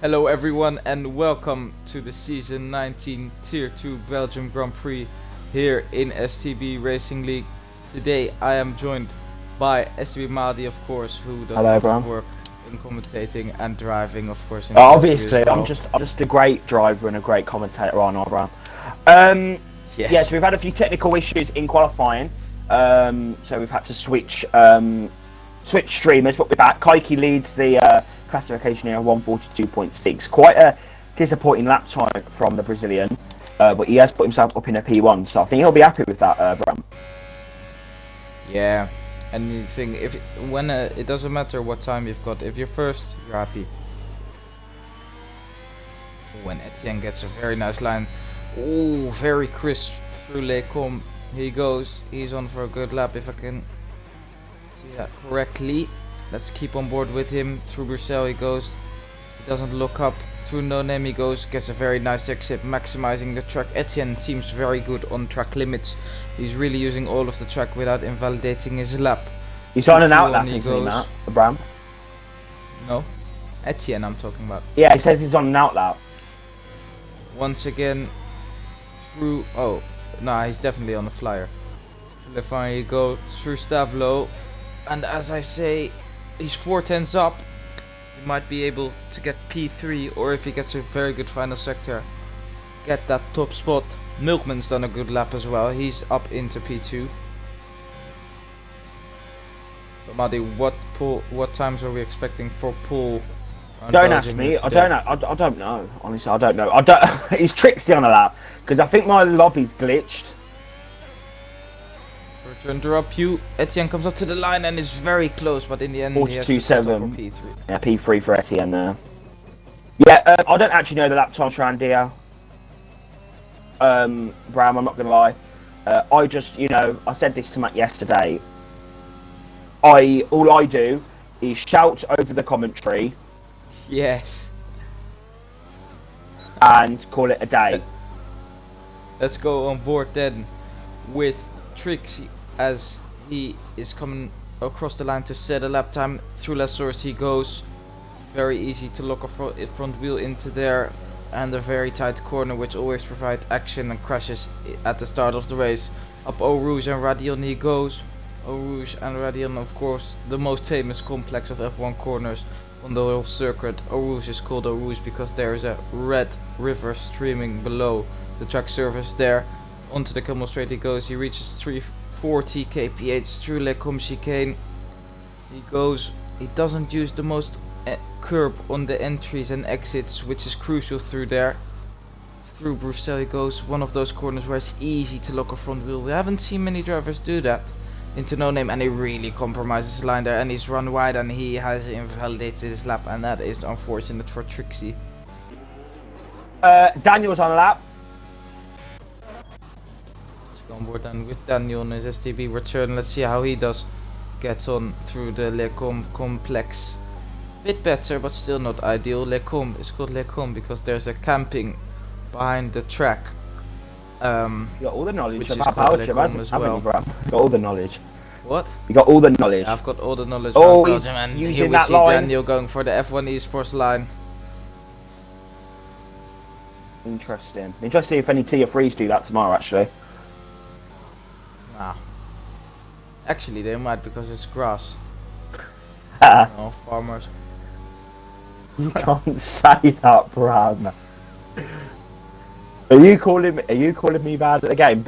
Hello everyone and welcome to the Season 19 Tier 2 Belgium Grand Prix here in STB Racing League. Today I am joined by STB Madi, of course, who does a Hello, lot everyone. of work in commentating and driving, of course, in Tier 2 Obviously, as well. I'm just a great driver and a great commentator on Abraham. Yes. Yeah, so we've had a few technical issues in qualifying. So we've had to switch streamers, but with that, Kaiki leads the classification here at 142.6. Quite a disappointing lap time from the Brazilian, but he has put himself up in a P1, so I think he'll be happy with that, Abraham. Yeah, and the thing, it doesn't matter what time you've got. If you're first, you're happy. When Etienne gets a very nice line, oh, very crisp through Lecom. He goes. He's on for a good lap if I can see that correctly. Let's keep on board with him. Through Bruxelles he goes. He doesn't look up. Through No Name he goes. Gets a very nice exit, maximizing the track. Etienne seems very good on track limits. He's really using all of the track without invalidating his lap. He's on an outlap, He isn't he, goes. Matt? Abraham? No, Etienne I'm talking about. Yeah, he says he's on an outlap. Once again through. Oh, nah, he's definitely on the flyer. Through Lefine you go. Through Stavlo. And as I say, he's 4 tenths up. He might be able to get P3, or if he gets a very good final sector, get that top spot. Milkman's done a good lap as well. He's up into P2. So Madi, what times are we expecting for pool? Don't ask me. I don't know. Honestly, I don't know. He's tricksy on a lap because I think my lobby's glitched. To interrupt you, Etienne comes up to the line and is very close, but in the end he has to settle for P3. Yeah, P3 for Etienne there. Yeah, I don't actually know the lap times for Andia. Bram, I'm not gonna lie. I just, I said this to Matt yesterday. All I do is shout over the commentary. Yes. And call it a day. Let's go on board then with Trixie as he is coming across the line to set a lap time. Through La Source he goes. Very easy to lock a front wheel into there, and a very tight corner which always provides action and crashes at the start of the race. Up Eau Rouge and Radion he goes. Eau Rouge and Radion, of course, the most famous complex of F1 corners on the whole circuit. Eau Rouge is called Eau Rouge because there is a red river streaming below the track surface there. Onto the Camel Straight he goes. He reaches 340 kph through Lecom chicane. He goes. He doesn't use the most curb on the entries and exits, which is crucial through there. Through Bruxelles he goes. One of those corners where it's easy to lock a front wheel. We haven't seen many drivers do that. Into No Name, and he really compromises his line there, and he's run wide and he has invalidated his lap, and that is unfortunate for Trixie. Daniel's on a lap. Let's go on board then with Daniel on his STB return. Let's see how he does get on through the Lecom complex. Bit better, but still not ideal. Lecom is called Lecom because there's a camping behind the track. You got all the knowledge Which about is called Belgium, Lecom as well. You got all the knowledge. What? You got all the knowledge. Yeah, I've got all the knowledge Oh, about he's Belgium, and using here we that see line. Daniel going for the F1 Esports line. Interesting. Interesting to see if any tier 3s do that tomorrow, actually. Nah. Actually, they might because it's grass. No, farmers. You can't say that, Bram. Are you calling me bad at the game?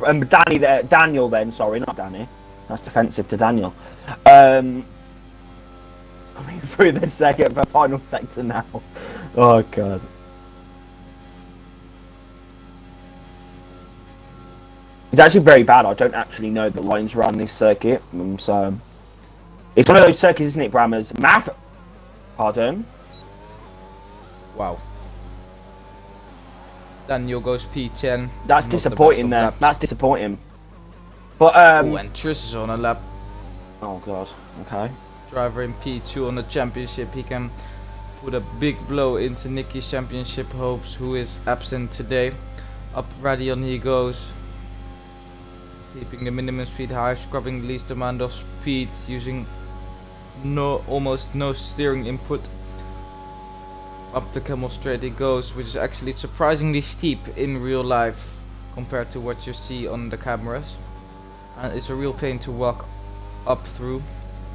Daniel then, sorry, not Danny. That's defensive to Daniel. Coming through the final sector now. Oh god. It's actually very bad. I don't actually know the lines around this circuit. So it's one of those circuits, isn't it, Brammers? Pardon? Wow. Daniel goes P10. That's disappointing there. That's disappointing. But oh, and Triss is on a lap. Oh god. Okay. Driver in P2 on the championship. He can put a big blow into Nicky's championship hopes, who is absent today. Up Radion he goes. Keeping the minimum speed high, scrubbing the least amount of speed, using almost no steering input. Up the Camel Straight he goes, which is actually surprisingly steep in real life compared to what you see on the cameras. And it's a real pain to walk up through.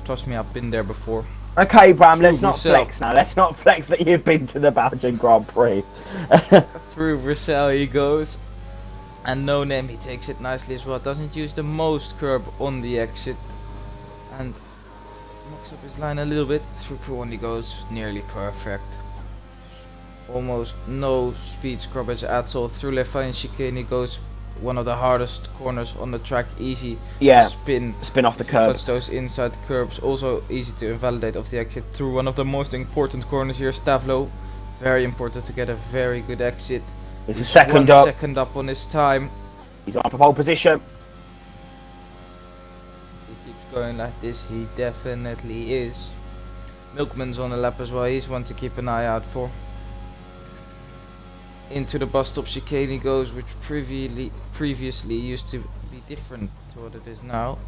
Trust me, I've been there before. Okay, Bram, let's not Brussels. flex now. Let's not flex that you've been to the Belgian Grand Prix. Through Brussels he goes. And No Name, he takes it nicely as well. Doesn't use the most curb on the exit. And mucks up his line a little bit. Through Q1 he goes, nearly perfect. Almost no speed scrubbage at all. Through Lefine chicane he goes, one of the hardest corners on the track. Easy Yeah, spin off the curb. touch those inside curbs. Also easy to invalidate off the exit. Through one of the most important corners here, Stavlo. Very important to get a very good exit. It's a He's second 1 up. second up on his time. He's on for pole position. If he keeps going like this, he definitely is. Milkman's on the lap as well. He's one to keep an eye out for. Into the bus stop chicane he goes, which previously used to be different to what it is now.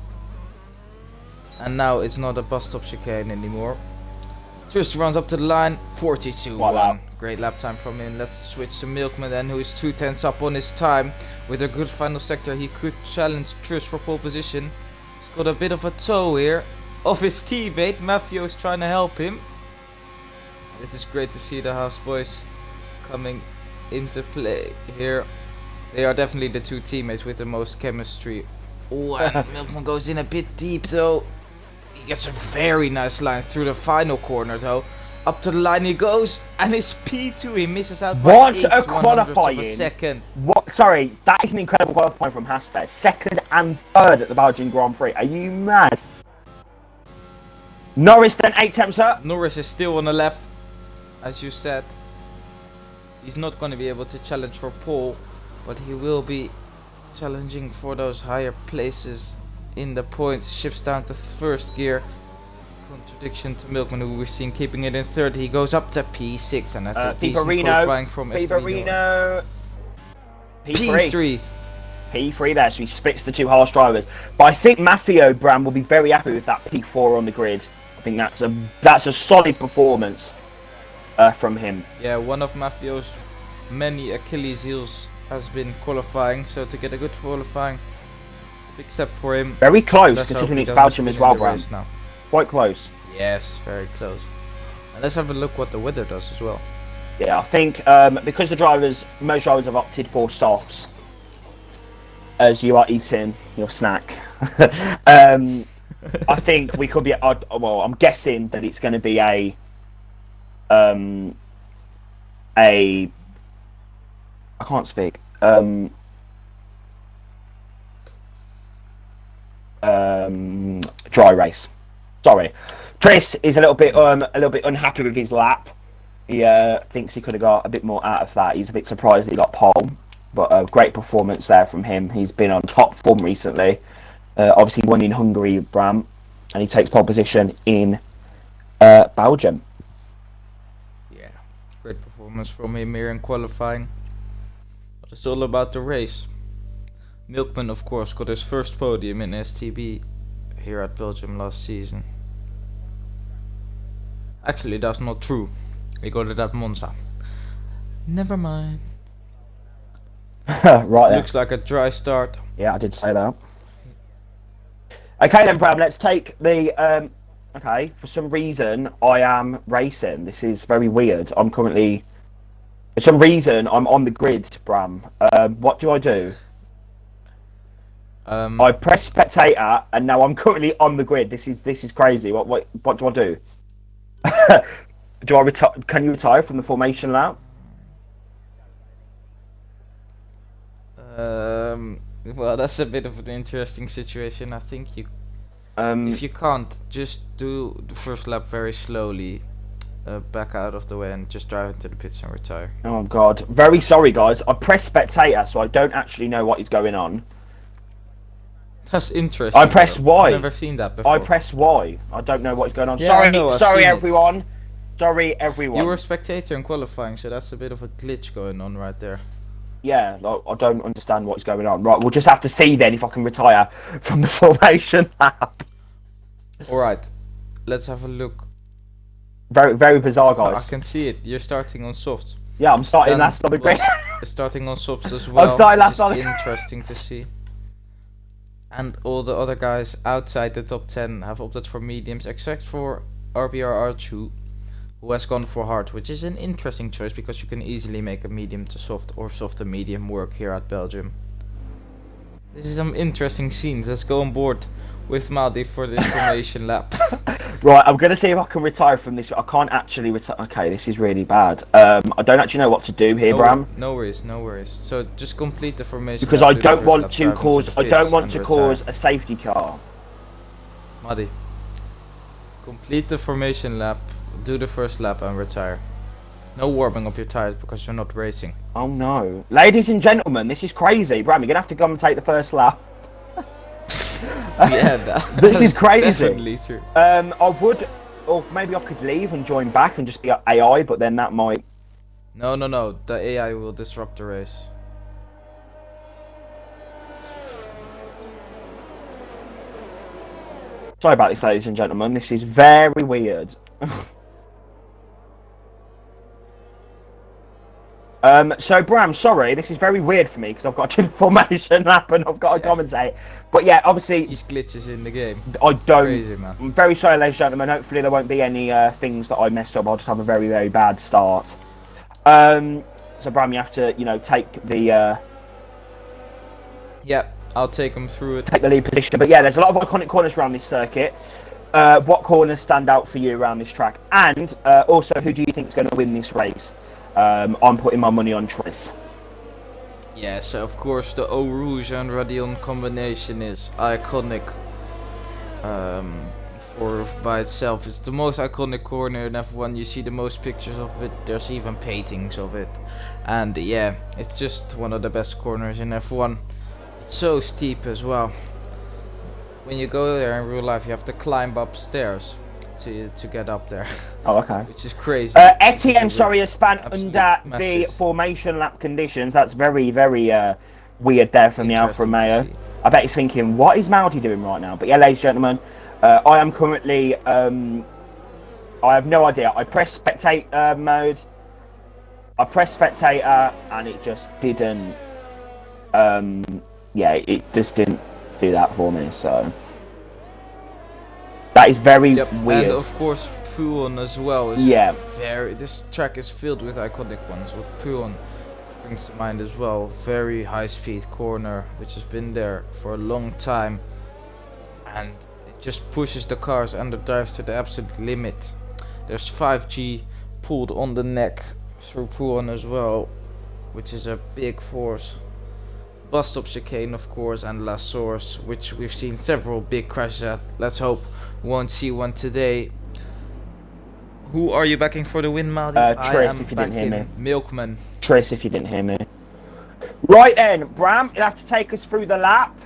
And now it's not a bus stop chicane anymore. Just runs up to the line, 42-1. Wow. Great lap time from him. Let's switch to Milkman then, who is 2/10 up on his time. With a good final sector, he could challenge Trish for pole position. He's got a bit of a toe here of his teammate. Matthew is trying to help him. This is great to see the House boys coming into play here. They are definitely the two teammates with the most chemistry. Oh, and Milkman goes in a bit deep though. He gets a very nice line through the final corner though. Up to the line he goes, and his P2 he misses out by What 8 a 100ths qualifying! of a second. What? Sorry, that is an incredible qualifying from Hashtag. Second and third at the Belgian Grand Prix. Are you mad? Norris then 8 attempts up. Norris is still on the lap, as you said. He's not going to be able to challenge for pole, but he will be challenging for those higher places in the points. Shifts down to first gear. Contradiction to Milkman, who we've seen keeping it in third. He goes up to P6, and that's a decent qualifying from Piperino. P3. P3 there, so he splits the two harsh drivers. But I think Maffeo Bram will be very happy with that P4 on the grid. I think that's a solid performance from him. Yeah, one of Maffio's many Achilles heels has been qualifying, so to get a good qualifying, it's a big step for him. Very close, Let's hope considering he it's doesn't Belgium win as in well, the Bram. race now. Quite close. Yes, very close. And let's have a look what the weather does as well. Yeah, I think because most drivers have opted for softs as you are eating your snack. I think we could be. Well, I'm guessing that it's going to be a I can't speak. Dry race. Sorry, Chris is a little bit unhappy with his lap. He thinks he could have got a bit more out of that. He's a bit surprised that he got pole, but a great performance there from him. He's been on top form recently. Obviously won in Hungary, Bram, and he takes pole position in Belgium. Yeah, great performance from him here in qualifying. But it's all about the race. Milkman, of course, got his first podium in STB here at Belgium last season. Actually, that's not true. He got it at Monza. Never mind. Right. Looks like a dry start. Yeah, I did say that. Okay then, Bram, let's take the... okay, for some reason, I am racing. This is very weird. I'm currently... For some reason, I'm on the grid, Bram. What do I do? I press spectator, and now I'm currently on the grid. This is crazy. What do I do? Do I retire? Can you retire from the formation lap? Well, that's a bit of an interesting situation. I think you, if you can't, just do the first lap very slowly, back out of the way, and just drive into the pits and retire. Oh God, very sorry guys. I press spectator, so I don't actually know what is going on. That's interesting. I press Y. I've never seen that before. I press Y. I don't know what's going on. Yeah, I know, I've sorry seen it. everyone. Sorry everyone. You were a spectator in qualifying, so that's a bit of a glitch going on right there. Yeah, like, I don't understand what's going on. Right, we'll just have to see then if I can retire from the formation lap. Alright, let's have a look Very, very bizarre, I guys. can see it. You're starting on softs. Yeah, I'm starting Dan last on the grid. was starting on softs as well. I'm starting last which on is the interesting to see. And all the other guys outside the top 10 have opted for mediums, except for RBR Archu, who has gone for hard, which is an interesting choice because you can easily make a medium to soft or soft to medium work here at Belgium. This is some interesting scenes. Let's go on board with Maldi for this formation lap. Right, I'm going to see if I can retire from this. I can't actually retire. Okay, this is really bad. I don't actually know what to do here, Bram. No worries, no worries. So just complete the formation Because lap, I do the don't first want lap, to drive into cause. the I pits don't want and to retire. cause a safety car. Maldi, complete the formation lap, do the first lap and retire. No warming up your tires because you're not racing. Oh no, ladies and gentlemen, this is crazy, Bram. You're gonna have to come and take the first lap. Yeah, this is crazy. Definitely true. I would, or maybe I could leave and join back and just be AI, but then that might. No, the AI will disrupt the race. Sorry about this, ladies and gentlemen. This is very weird. So Bram, sorry, this is very weird for me because I've got to do the formation lap and I've got to commentate. But yeah, obviously, These glitches in the game. I don't. Crazy, man. I'm very sorry, ladies and gentlemen. Hopefully, there won't be any things that I messed up. I'll just have a very, very bad start. So Bram, you have to, take the Yeah, I'll take them through it. take the lead position. But yeah, there's a lot of iconic corners around this circuit. What corners stand out for you around this track? And also, who do you think is going to win this race? I'm putting my money on Tris. Yeah, so of course the Eau Rouge and Radion combination is iconic. By itself, it's the most iconic corner in F1. You see the most pictures of it. There's even paintings of it, and yeah, it's just one of the best corners in F1. It's so steep as well. When you go there in real life, you have to climb upstairs to get up there. Oh, okay. Which is crazy. Etienne, sorry, has spun absolute under the masses. formation lap conditions. That's very, very weird there from the Alfa Interesting to Romeo. see. I bet he's thinking, what is Maldi doing right now? But yeah, ladies and gentlemen, I am currently, I have no idea. I pressed spectator mode. I pressed spectator and it just didn't, yeah, it just didn't do that for me, so. That is very weird. And of course Puon as well is this track is filled with iconic ones. What Puon brings to mind as well, very high speed corner which has been there for a long time, and it just pushes the cars and the drives to the absolute limit. There's 5G pulled on the neck through Puon as well, which is a big force. Bus stop chicane of course, and La Source, which we've seen several big crashes at. Let's hope won't see one today. Who are you backing for the win, Maldi? Tris, if you didn't hear me. Milkman. Tris, if you didn't hear me. Right then, Bram, you'll have to take us through the lap.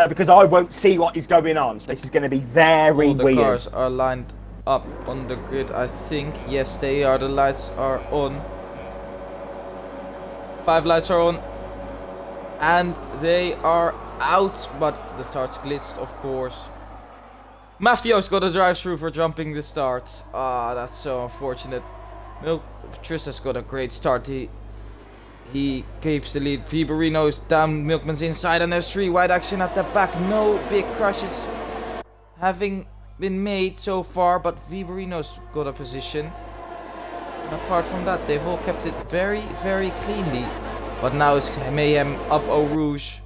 Because I won't see what is going on. So this is going to be very All the weird. cars are lined up on the grid, I think. Yes, they are. The lights are on. 5 lights are on. And they are out. But the start's glitched, of course. Mafio's got a drive-through for jumping the start. Ah, that's so unfortunate. Tris has got a great start. He keeps the lead. Viborino's down, Milkman's inside, and there's 3 wide action at the back. No big crashes having been made so far, but Viborino's got a position. And apart from that, they've all kept it very, very cleanly. But now it's mayhem up Eau Rouge.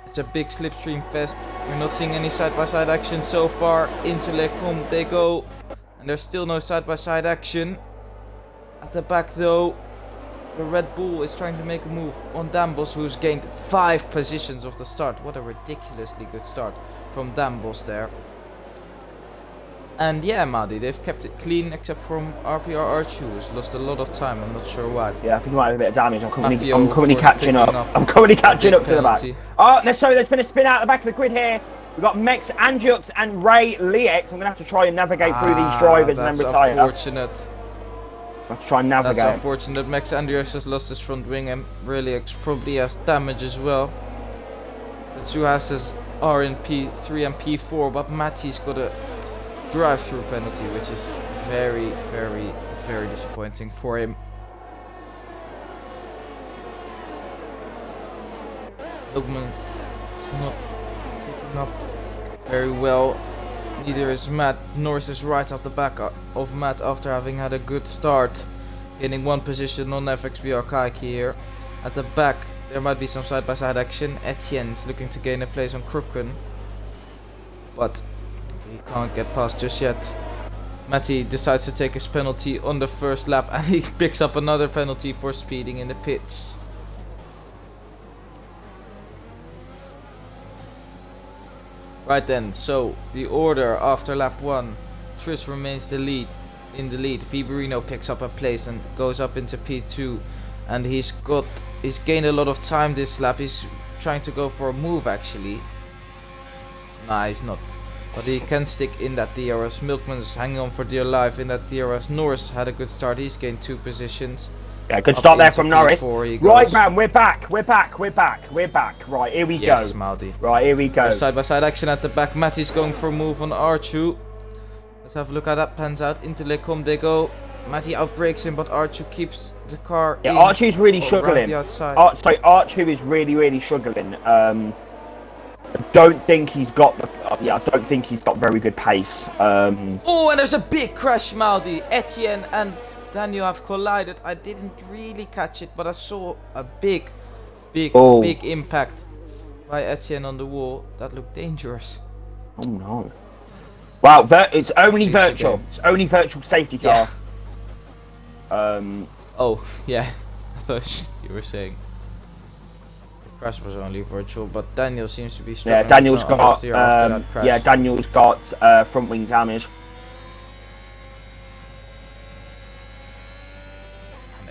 It's a big slipstream fest. We're not seeing any side-by-side action so far. Into Les Combes they go. And there's still no side-by-side action. At the back though, the Red Bull is trying to make a move on Dambos, who's gained 5 positions of the start. What a ridiculously good start from Dambos there. And yeah, Madi, they've kept it clean except from RPR Archu, who's lost a lot of time. I'm not sure why. Yeah, I think he might have a bit of damage. I'm currently Mafio, catching up. I'm currently catching up to the back. penalty. Oh, there's been a spin out the back of the grid here. We've got Mex Anjux and Ray Liex. I'm going to have to try and navigate through these drivers and then retire. That's unfortunate. I have to try and navigate. That's unfortunate. Max Andrews has lost his front wing and really probably has damage as well. The two asses are in P3 and P4, but Matty's got a drive-through penalty, which is very, very, very disappointing for him. Milkman is not keeping up very well. Neither is Matt. Norris is right at the back of Matt after having had a good start, gaining one position on FXBR Kaiki here. At the back, there might be some side-by-side action. Etienne's looking to gain a place on Crooken, but he can't get past just yet. Matty decides to take his penalty on the first lap, and he picks up another penalty for speeding in the pits. Right then, so the order after lap 1, Tris remains in the lead. Viborino picks up a place and goes up into P2, and he's gained a lot of time this lap. He's trying to go for a move actually. Nah, he's not. But he can stick in that DRS. Milkman's hanging on for dear life in that DRS. Norris had a good start. He's gained 2 positions. Yeah, good start there from Norris. Right, Goes. man, we're back. Right, here we go. Yes, Maldi. Right, here we go. Side-by-side action at the back. Matty's going for a move on Archu. Let's have a look how that pans out. Into Le Combe they go. Matty outbrakes him, but Archu keeps the car in. Archu's really struggling. Archu is really struggling. I don't think he's got the. I don't think he's got very good pace. Oh, and there's a big crash, Maldi. Etienne and Daniel have collided. I didn't really catch it, but I saw a big impact by Etienne on the wall. That looked dangerous. Oh no! Wow, it's only virtual. It's only virtual safety car. Oh yeah, I thought you were saying the crash was only virtual, but Daniel seems to be struggling. Yeah, Daniel's got. After that crash. Yeah, Daniel's got front wing damage.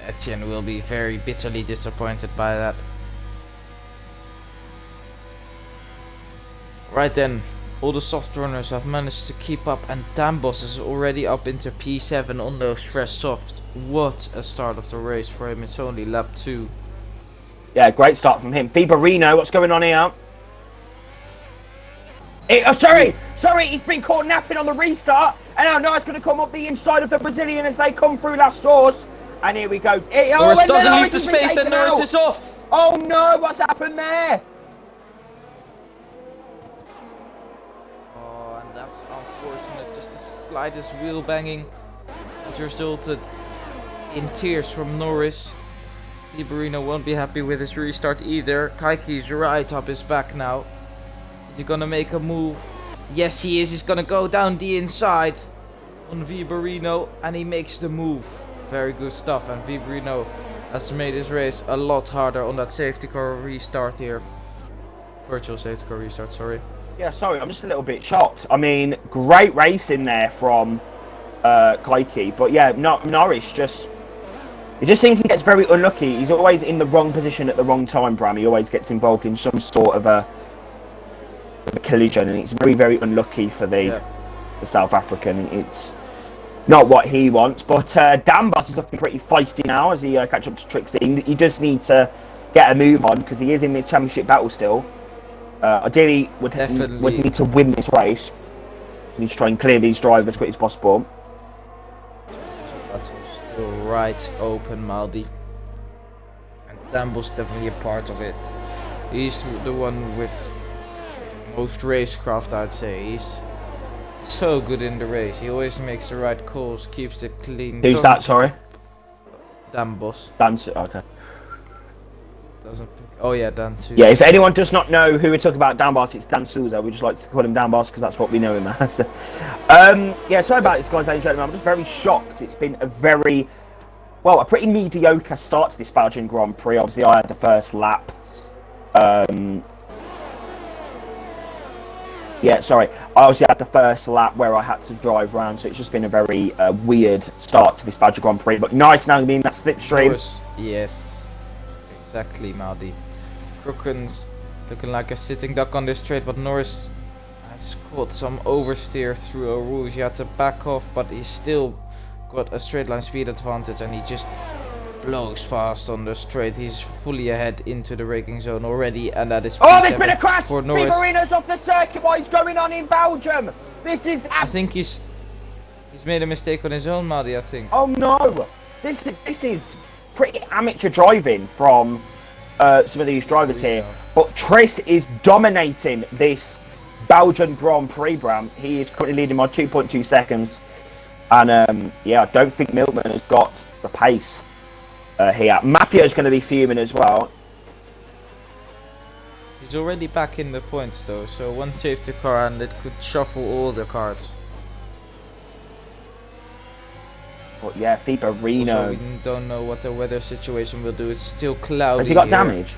Etienne will be very bitterly disappointed by that. Right then, all the soft runners have managed to keep up, and Dambos is already up into P7 on those fresh softs. What a start of the race for him. It's only lap 2. Yeah, great start from him. Viborino, what's going on here? Sorry, he's been caught napping on the restart, and now Norris going to come up the inside of the Brazilian as they come through La Source. And here we go. Norris doesn't leave the space, and Norris is off. Oh no, what's happened there? Oh, and that's unfortunate. Just the slightest wheel banging has resulted in tears from Norris. Viborino won't be happy with his restart either. Kaiki's right up his back now. Is he gonna make a move? Yes, he is. He's gonna go down the inside on Viborino, and he makes the move. Very good stuff, and Viborino has made his race a lot harder on that safety car restart here. Virtual safety car restart, sorry. Yeah, sorry, I'm just a little bit shocked. I mean, great race in there from Kaiki, but yeah, Norris it just seems he gets very unlucky. He's always in the wrong position at the wrong time, Bram. He always gets involved in some sort of a collision, and it's very unlucky for the South African. It's not what he wants, but Dambos is looking pretty feisty now as he catches up to Trixie. He just needs to get a move on because he is in the championship battle still. Ideally, would need to win this race. He needs to try and clear these drivers as quick as possible. Battle's still right open, Maldi. And Dambos definitely a part of it. He's the one with most racecraft, I'd say. He's so good in the race. He always makes the right calls, keeps it clean. Who's that, sorry? Dambos. Okay. Doesn't pick. Oh yeah, Dan Souza. Yeah, if anyone does not know who we're talking about, Dambos, it's Dan Souza. We just like to call him Dambos because that's what we know him as. So, yeah, sorry about this, guys, ladies and gentlemen. I'm just very shocked. It's been a pretty mediocre start to this Belgian Grand Prix. Obviously, I had the first lap. Yeah, sorry. I obviously had the first lap where I had to drive around, so it's just been a very weird start to this Belgian Grand Prix. But nice now being that slipstream. Yes, exactly, Maldi. Crooken's looking like a sitting duck on this straight, but Norris has caught some oversteer through a rouge. He had to back off, but he's still got a straight line speed advantage, and he just blows fast on the straight. He's fully ahead into the braking zone already, and that is oh, there's been a crash! For Norris. Viborino's off the circuit. What is going on in Belgium? This is I think he's He's made a mistake on his own, Marty, I think. Oh no! This is pretty amateur driving from some of these drivers here. But Tris is dominating this Belgian Grand Prix, Bram. He is currently leading by 2.2 seconds. And yeah, I don't think Milkman has got the pace here. Mafio's going to be fuming as well. He's already back in the points though, so one safety car and it could shuffle all the cards. But yeah, Fibarino. Also, we don't know what the weather situation will do. It's still cloudy. Has he got here. damage?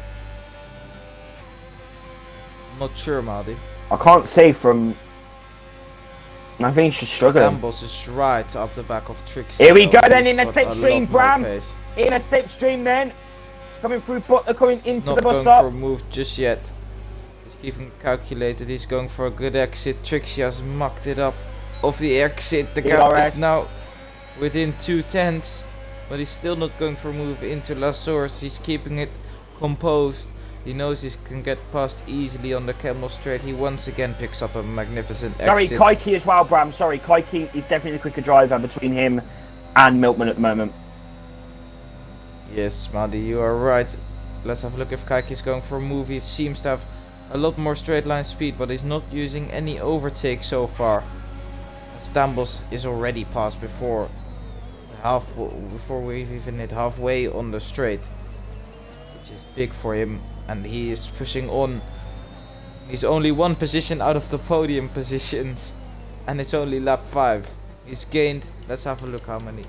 I'm not sure, Marty. I can't see from. I think he's just struggling. Campbell's is right up the back of Trixie. Here we go then He's in the got slipstream, lot more Bram. pace. In a slipstream then. Coming through, coming into Not the bus going stop. for a move just yet. He's keeping calculated. He's going for a good exit. Trixie has mucked it up off the exit. The gap DRS. is now within 2/10, but he's still not going for a move into La Source. He's keeping it composed. He knows he can get past easily on the Camel Straight. He once again picks up a magnificent exit. Sorry, Kaiki as well, Bram. Sorry, Kaiki is definitely the quicker driver between him and Milkman at the moment. Yes, Marty, you are right. Let's have a look if Kaiki's going for a move. He seems to have a lot more straight line speed, but he's not using any overtake so far. Stambos is already passed before we've even hit halfway on the straight, which is big for him, and he is pushing on. He's only one position out of the podium positions, and it's only lap 5. He's gained, let's have a look how many.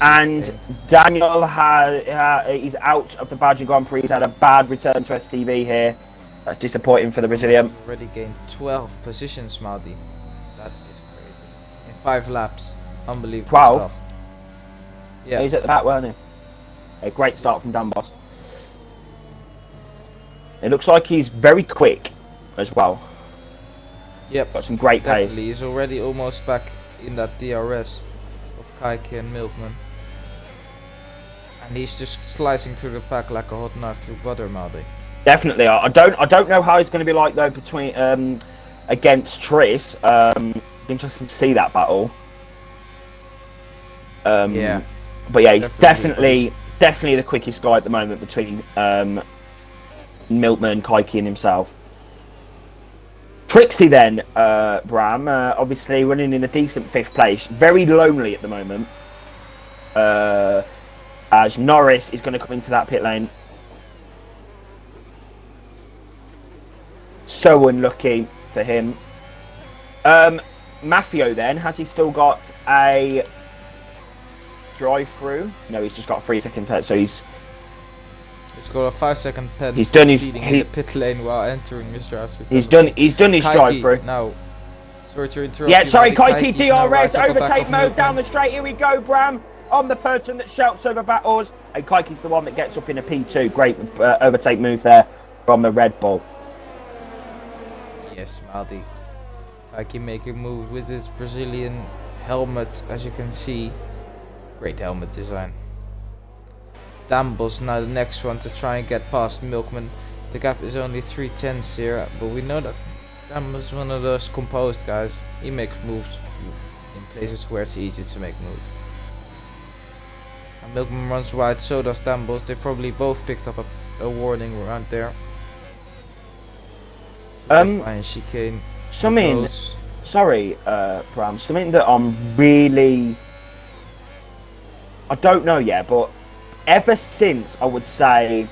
And Daniel is out of the Belgian Grand Prix. He's had a bad return to STB here. That's disappointing for the Brazilian. Already gained 12 positions, Marty. That is crazy. In 5 laps. Unbelievable 12? stuff. Yeah. He's at the back, weren't he? A great start from Dan Boss. It looks like he's very quick as well. Yep. Got some great pace. Definitely. He's already almost back in that DRS of Kaiki and Milkman. And he's just slicing through the pack like a hot knife through butter, Marty. Definitely. I don't know how it's going to be like though between against Tris. Interesting to see that battle. Yeah. But yeah, he's definitely the quickest guy at the moment between Milkman, Kaiki, and himself. Trixie then, Bram, obviously running in a decent 5th place, very lonely at the moment. As Norris is going to come into that pit lane. So unlucky for him. Mafio then, has he still got a drive-through? No, he's just got a 3-second pit, so he's got a 5-second pen. He's done his in the pit lane while entering his drive-through. He's done his Kaiki drive-through. now. Sorry to interrupt. Yeah, you, sorry, Marty. Kaiki Kaiki's now DRS, right at the back overtake of mode Milkman. down the straight. Here we go, Bram. I'm the person that shouts over battles. And Kaiki's the one that gets up in a P2. Great overtake move there from the Red Bull. Yes, Marty. Kaiki making moves with his Brazilian helmet, as you can see. Great helmet design. Dambos now the next one to try and get past Milkman. The gap is only 3/10 here, but we know that Dambos is one of those composed guys. He makes moves in places where it's easy to make moves. And Milkman runs wide, so does Dambos. They probably both picked up a warning around there. Fine chicane. Something, sorry, Bram, something that I'm really, I don't know yet, but ever since I would say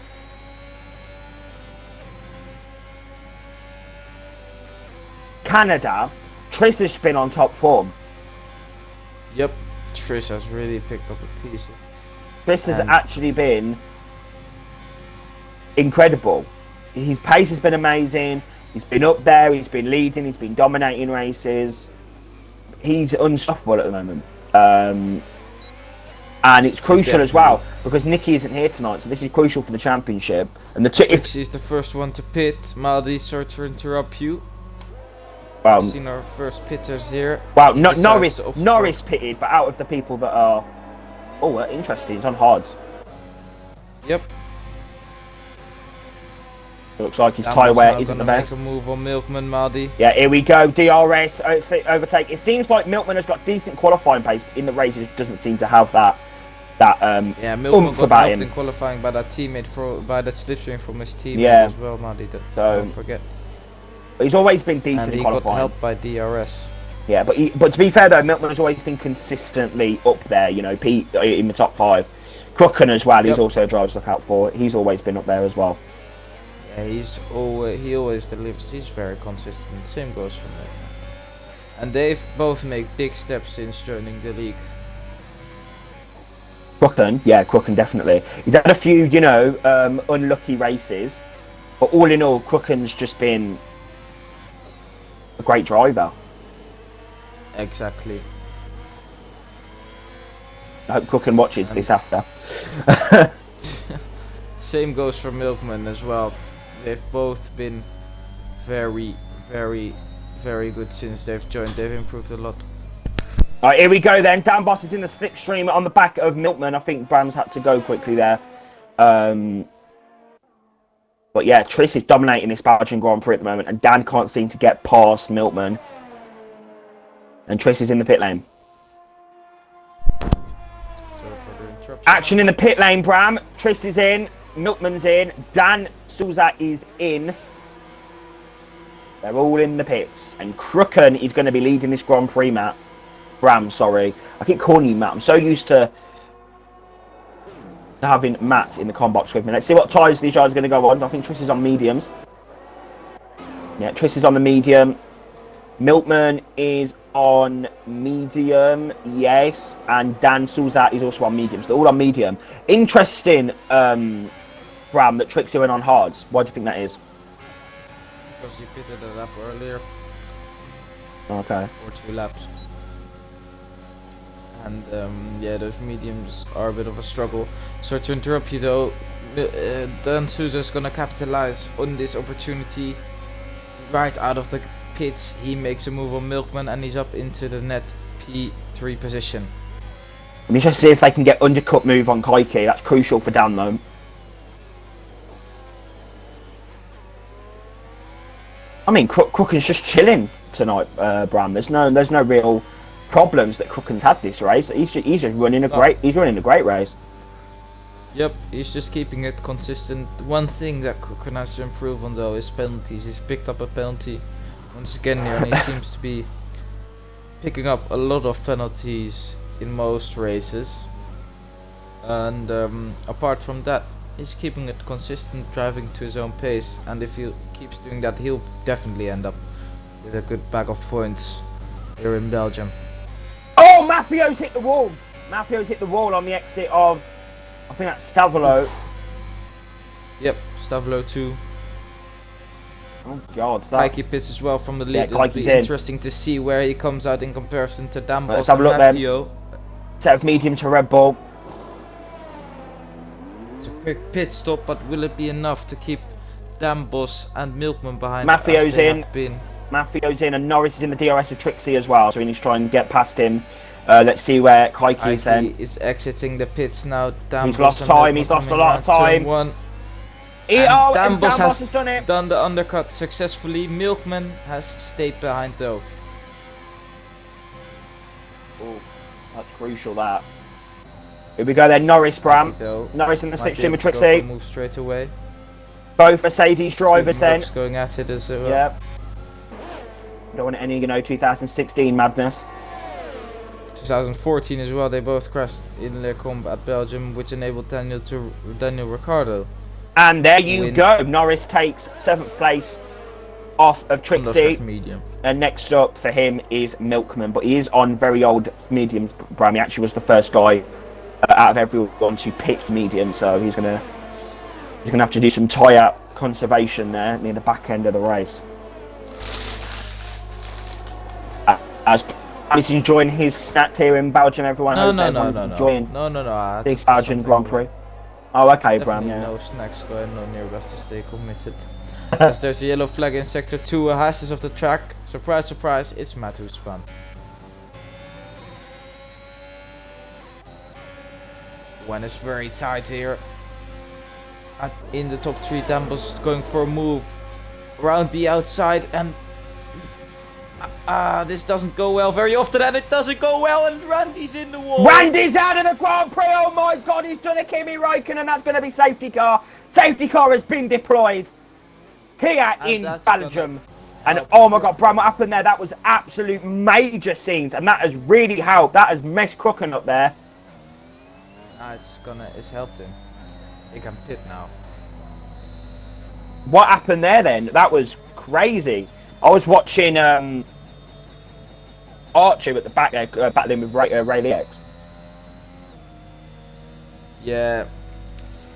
Canada, Tris has been on top form. Yep, Tris has really picked up a piece. Tris has actually been incredible. His pace has been amazing. He's been up there, he's been leading, he's been dominating races. He's unstoppable at the moment. And it's crucial as well, because Nicky isn't here tonight, so this is crucial for the championship. And the Trixie's the first one to pit. Maldi, sorry to interrupt you. Well, we've seen our first pitters here. Well, Norris pitted, but out of the people that are... Oh, interesting, it's on hards. Yep. Looks like his Dan tyre Bos wear now isn't the gonna best. make a move on Milkman, Mardi. Yeah, here we go. DRS overtake. It seems like Milkman has got decent qualifying pace, but in the race, he just doesn't seem to have that Yeah, Milkman oomph got about helped him. in qualifying by that by that slipstream from his teammate Yeah. as well, Mardi. So- Don't forget. But he's always been decent And in he got qualifying. helped by DRS. Yeah, but to be fair though, Milkman has always been consistently up there. You know, in the top 5. Crooken as well. He's Yep. also a driver to look out for. He's always been up there as well. Yeah, he always delivers. He's very consistent. Same goes for Milkman. And they've both made big steps since joining the league. Crooken definitely. He's had a few, you know, unlucky races, but all in all, Crooken's just been a great driver. Exactly. I hope Crooken watches this after. Same goes for Milkman as well. They've both been very, very, very good since they've joined. They've improved a lot. Alright, here we go then. Dan Boss is in the slipstream on the back of Milkman. I think Bram's had to go quickly there. But yeah, Triss is dominating this Belgian Grand Prix at the moment, and Dan can't seem to get past Milkman. And Triss is in the pit lane. Sorry for the interruption. Action in the pit lane, Bram. Triss is in. Milkman's in. Dan Souza is in. They're all in the pits. And Crooken is going to be leading this Grand Prix, Matt. Bram, sorry. I keep calling you Matt. I'm so used to having Matt in the com box with me. Let's see what tyres these guys are going to go on. I think Triss is on mediums. Yeah, Triss is on the medium. Milkman is on medium, yes. And Dan Souza is also on medium. So they're all on medium. Interesting, Bram, that Trixie went on hards. Why do you think that is? Because he pitted a lap earlier. Okay. Or 2 laps. And yeah, those mediums are a bit of a struggle. So to interrupt you though, Dan Souza is gonna capitalize on this opportunity. Right out of the pits, he makes a move on Milkman and he's up into the net P3 position. I'm interested to see if they can get undercut move on Kaiki. That's crucial for Dan though. I mean, Crooken's just chilling tonight, Bram. There's no real problems that Crooken's had this race. He's just running a great race. Yep, he's just keeping it consistent. One thing that Crooken has to improve on though is penalties. He's picked up a penalty once again here, and he seems to be picking up a lot of penalties in most races. And apart from that, he's keeping it consistent, driving to his own pace. And if he keeps doing that, he'll definitely end up with a good bag of points here in Belgium. Oh, Mafio's hit the wall. Mafio's hit the wall on the exit of, I think that's Stavolo. Yep, Stavolo 2. Oh God. Kaiki pits as well from the lead. It'll be interesting to see where he comes out in comparison to Dan Bos and Matteo. Set of medium to Red Bull. It's a quick pit stop, but will it be enough to keep Dan Bos and Milkman behind? Mafio's in. Mafio's in, and Norris is in the DRS of Trixie as well, so we need to try and get past him. Let's see where Kaiki is then. Is exiting the pits now. He's lost time, he's lost a lot of time. Dan Bos has done it. Done the undercut successfully. Milkman has stayed behind though. Oh, that's crucial that. Here we go then, Norris, Bram. Norris in the slipstream with Trixie. Move straight away. Both Mercedes drivers then. Going at it as well. Yep. Don't want any, 2016 madness. 2014 as well, they both crashed in Le Combe at Belgium, which enabled Daniel Ricciardo. And there you go. Norris takes 7th place off of Trixie. Medium. And next up for him is Milkman, but he is on very old mediums. Bram, he actually was the first guy out of everyone to pick medium, so he's gonna have to do some tyre conservation there near the back end of the race. As he's enjoying his snack here in Belgium, everyone. No. Big Belgian Grand Prix. Oh, okay, Bram. Yeah. No snacks going on here. Best to stay committed. As there's a yellow flag in sector 2, a hastest of the track. Surprise, surprise! It's Matt who spun. When it's very tight here. in the top 3. Dambos going for a move around the outside, and this doesn't go well very often, and it doesn't go well, and Randy's in the wall. Randy's out of the Grand Prix. Oh my God, he's done a Kimi Räikkönen, and that's going to be safety car. Safety car has been deployed here in Belgium. And oh my God, Bram, what happened there? That was absolute major scenes, and that has really helped. That has messed Crooken up there. It's helped him. He can pit now. What happened there then? That was crazy. I was watching Archer at the back there, battling with Ray X. Yeah,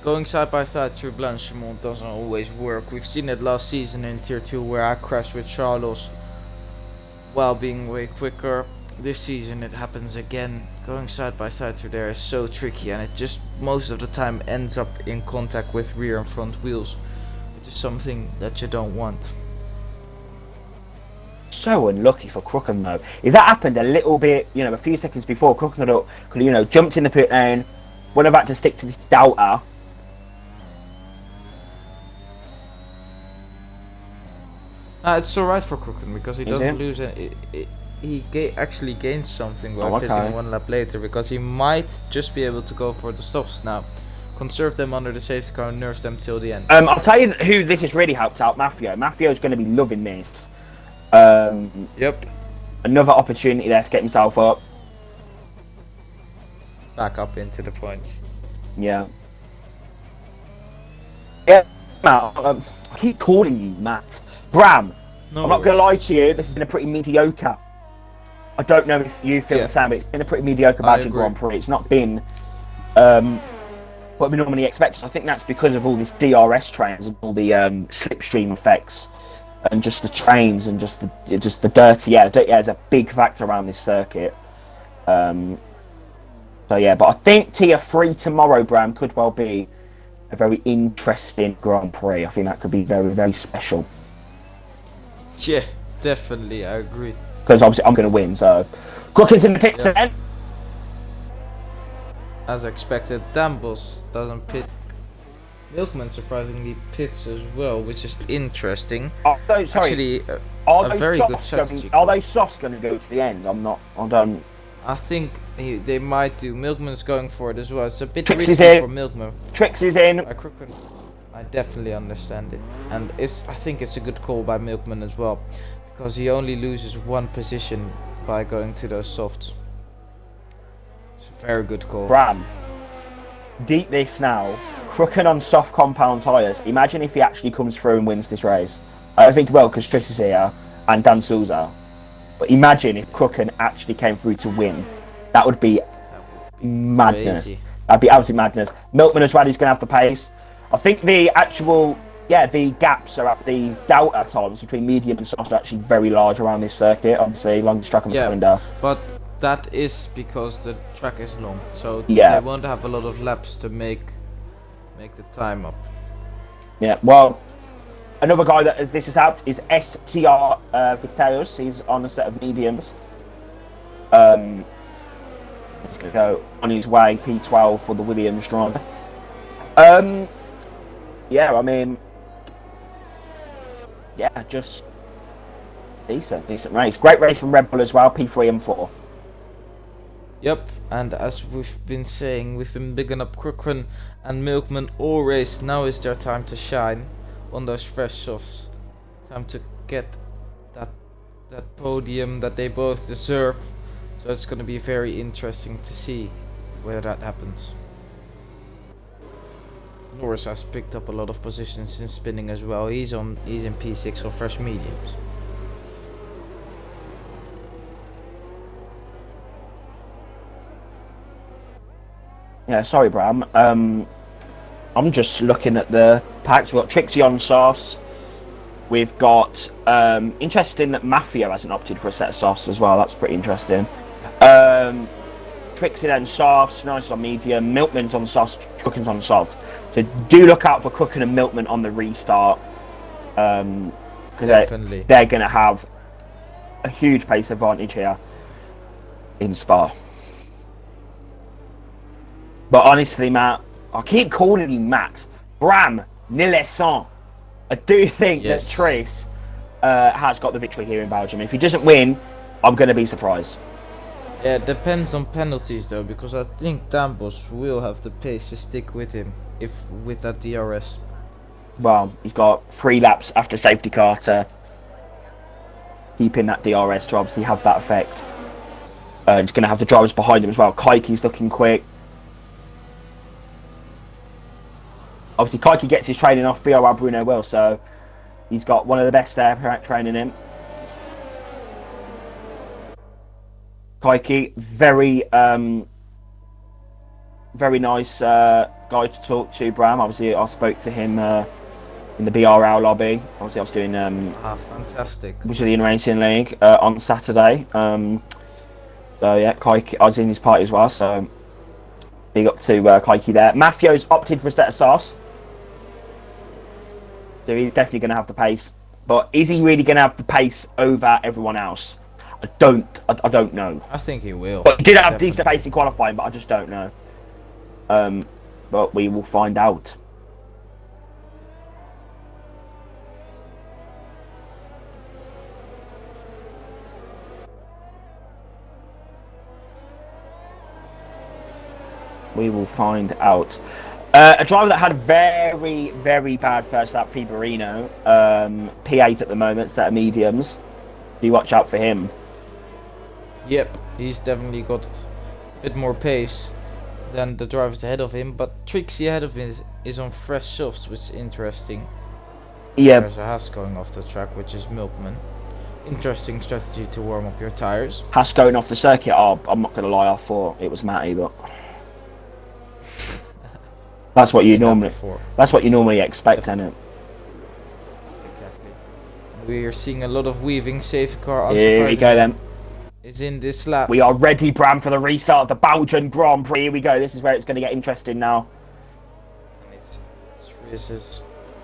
going side by side through Blanchimont doesn't always work. We've seen it last season in Tier 2 where I crashed with Charlos while being way quicker. This season it happens again. Going side by side through there is so tricky, and it just most of the time ends up in contact with rear and front wheels, which is something that you don't want. So unlucky for Crooken though. If that happened a little bit, a few seconds before, Crooken could jumped in the pit lane, would have had to stick to this Delta. It's alright for Crooken because he doesn't lose any. He actually gains something by pitting one lap later, because he might just be able to go for the softs now. Conserve them under the safety car and nurse them till the end. I'll tell you who this has really helped out, Mafio. Mafio's going to be loving this. Yep. Another opportunity there to get himself up. Back up into the points. Yeah. Yeah, Matt. I keep calling you Matt. Bram, No I'm not going to lie to you, this has been a pretty mediocre. I don't know if you feel the same, but it's been a pretty mediocre Belgian Grand Prix. It's not been what we normally expect. I think that's because of all this DRS trains and all the slipstream effects, and just the trains and just the dirty air. Dirty air is a big factor around this circuit. So yeah, but I think Tier 3 tomorrow, Bram, could well be a very interesting Grand Prix. I think that could be very, very special. Yeah, definitely, I agree. Because obviously I'm going to win, so... Crooken's in the pits then. As expected, Dambos doesn't pit. Milkman surprisingly pits as well, which is interesting. Actually, a very good strategy. Are those softs going to go to the end? I think they might do. Milkman's going for it as well. It's a bit risky for Milkman. Trix is in. I definitely understand it, and I think it's a good call by Milkman as well, because he only loses one position by going to those softs. It's a very good call. Bram, deep this now. Crooken on soft compound tyres. Imagine if he actually comes through and wins this race. I don't think he will, because Tris is here and Dan Souza. But imagine if Crooken actually came through to win. That would be madness. Crazy. That'd be absolute madness. Milkman as well, he's going to have the pace. I think the gaps are at the delta times between medium and soft are actually very large around this circuit. Obviously, longest track on the calendar. But that is because the track is long, so they won't have a lot of laps to make the time up. Yeah, well, another guy that this is out is STR Viteos. He's on a set of mediums. He's going to go on his way, P12 for the Williams driver. Yeah, I mean, yeah, just decent race. Great race from Red Bull as well, P3 and 4. Yep, and as we've been saying, we've been bigging up Crooken and Milkman all race. Now is their time to shine on those fresh softs. Time to get that podium that they both deserve. So it's going to be very interesting to see whether that happens. Norris has picked up a lot of positions in spinning as well. He's in P6 or fresh mediums. Yeah, sorry, Bram. I'm just looking at the packs. We've got Trixie on softs. We've got interesting that Mafia hasn't opted for a set of softs as well. That's pretty interesting. Trixie then softs, nice on medium. Milkman's on softs, Crooken's on soft. So do look out for Crooken and Milkman on the restart, because they're going to have a huge pace advantage here in Spa. But honestly, Matt, I keep calling you Matt. Bram Nilesson. I do think that Yes. Tris has got the victory here in Belgium. If he doesn't win, I'm going to be surprised. Yeah, it depends on penalties though, because I think Dambos will have the pace to stick with him if with that DRS. Well, he's got 3 laps after safety car to keep in that DRS to obviously have that effect. He's going to have the drivers behind him as well. Keiki's looking quick. Obviously, Keiki gets his training off BRR Bruno Will, so he's got one of the best there training him. Keiki, very nice guy to talk to, Bram. Obviously, I spoke to him in the BRL lobby. Obviously, I was doing Fantastic. Brazilian Racing League on Saturday. So yeah, Keiki, I was in his party as well. So big up to Keiki there. Mafio's opted for a set of sauce, so he's definitely going to have the pace. But is he really going to have the pace over everyone else? I don't know. I think he will. But he did have Definitely. decent pace in qualifying, but I just don't know. But we will find out. We will find out. A driver that had a very, very bad first lap, Fiborino. P8 at the moment, set of mediums. Do you watch out for him? Yep, he's definitely got a bit more pace than the drivers ahead of him, but Trixie ahead of him is on fresh softs, which is interesting. Yeah. There's a Haas going off the track, which is Milkman. Interesting strategy to warm up your tires. Haas going off the circuit. Oh, I'm not going to lie, I thought it was Matty, but that's what you normally. That's what you normally expect, isn't it? Exactly. And we are seeing a lot of weaving. Safety car. Here we go then. Is in this lap. We are ready, Bram, for the restart of the Belgian Grand Prix. Here we go. This is where it's going to get interesting now. And it's Triss's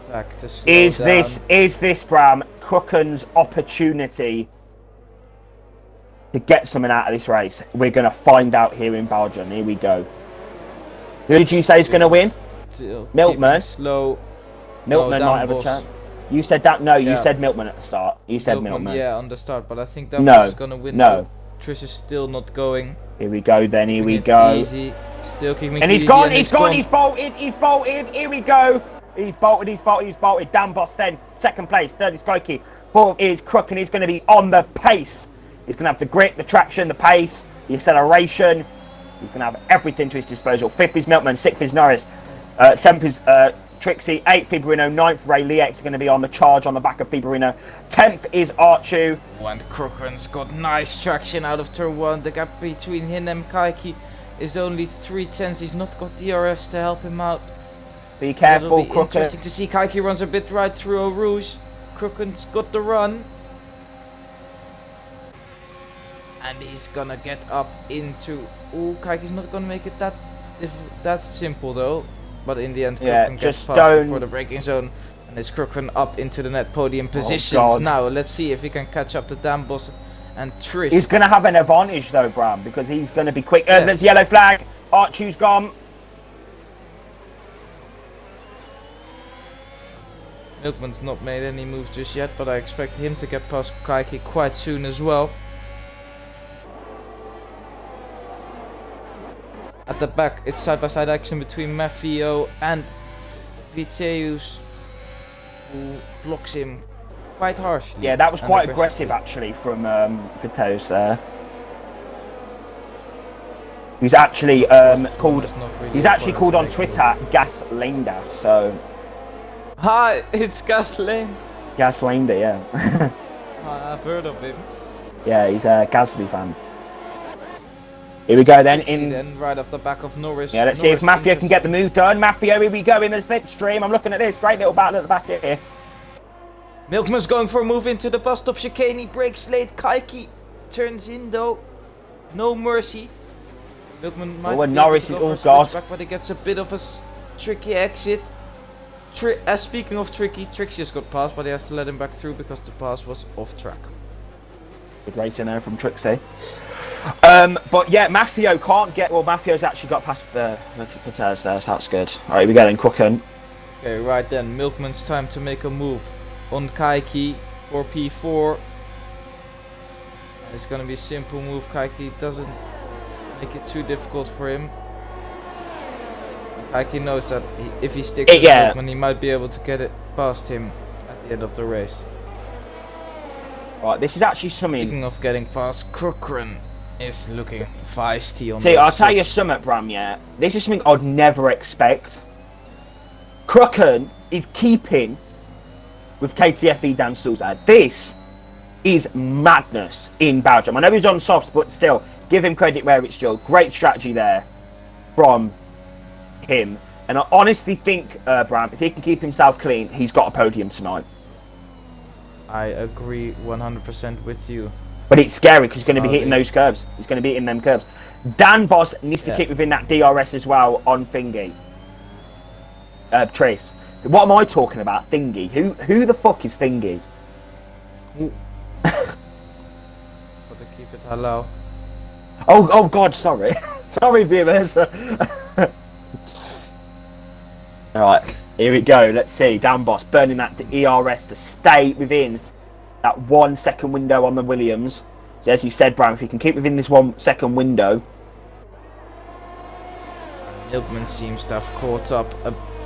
back to slow Is down. this Bram Crooken's opportunity to get something out of this race? We're going to find out here in Belgium. Here we go. Who did you say is going to win? Milkman. Slow. Milkman No, might have a Dambos. chance. You said that. No, you Yeah. said Milkman at the start. You said Milkman. Yeah, on the start, but I think No, Dambos is gonna win. no. Triss is still not going. Here we go. Then here we Keeping it go. Easy. Still keeping it And he's easy, gone. and He's gone. He's bolted. He's bolted. Here we go. He's bolted. He's bolted. He's bolted. Dambos then second place. Third is Koiki. Fourth is Crook, and he's going to be on the pace. He's going to have the grit, the traction, the pace, the acceleration. He's going to have everything to his disposal. Fifth is Milkman. Sixth is Norris. Seventh is Trixie. 8th Fiborino. 9th Ray Liex is going to be on the charge on the back of Fiborino. 10th is Archu. And Crooken's got nice traction out of turn 1. The gap between him and Kaiki is only 3/10. He's not got DRS to help him out. Be careful, It'll be Crooken. interesting to see. Kaiki runs a bit right through Eau Rouge. Crooken's got the run. And he's gonna get up into... Ooh, Kaiki's not gonna make it that simple though. But in the end, Yeah, Crooken gets just past don't- before the braking zone. And it's Crooken up into the net podium positions. God. Now, let's see if he can catch up to Dambos and Triss. He's going to have an advantage though, Bram, because he's going to be quick. Yes. There's the yellow flag. Archu's gone. Milkman's not made any moves just yet, but I expect him to get past Kaiki quite soon as well. At the back, it's side-by-side action between Mafio and Viteus, who blocks him quite harshly. Yeah, that was and quite aggressively. aggressive actually from Viteus there. He's actually called. It's not really He's actually called on important to Twitter Gas Linda. So Hi, it's Gaslane. Gas Linda, yeah. I've heard of him. Yeah, he's a Gasly fan. Here we go then. Trixie then right off the back of Norris. Yeah, let's see if Mafia can get the move done. Mafia, here we go in the slipstream. I'm looking at this. Great little battle at the back here. Milkman's going for a move into the bus stop chicane. He breaks late. Kaiki turns in though. No mercy. Milkman might and be Norris able to go is- for oh, a switchback, but he gets a bit of a tricky exit. Speaking of tricky, Trixie has got past, but he has to let him back through because the pass was off track. Good racing there from Trixie. But yeah, Mafio can't get. Well, Mafio's actually got past the Tez there, so that's good. Alright, we go then. Crooken. Okay, right then, Milkman's time to make a move on Kaiki for P4. It's gonna be a simple move. Kaiki doesn't make it too difficult for him. Kaiki knows that if he sticks with Milkman, he might be able to get it past him at the end of the race. Right, this is actually something. Speaking of getting past, Crookrun is looking feisty on the See, I'll tell you something, Bram, yeah. This is something I'd never expect. Crookrun is keeping with KTFE Dan Souza. This is madness in Belgium. I know he's on softs, but still, give him credit where it's due. Great strategy there from him. And I honestly think, Bram, if he can keep himself clean, he's got a podium tonight. I agree 100% with you. But it's scary because he's going to be hitting those curves. He's going to be hitting them curves. Dan Boss needs to keep within that DRS as well on Thingy. Trace. What am I talking about? Thingy. Who the fuck is Thingy? Gotta keep it hello. Oh God, sorry. Sorry, viewers. Alright, here we go. Let's see. Dan Boss burning that ERS to stay within that 1 second window on the Williams. So as you said, Bram, if he can keep within this 1 second window. Milkman seems to have caught up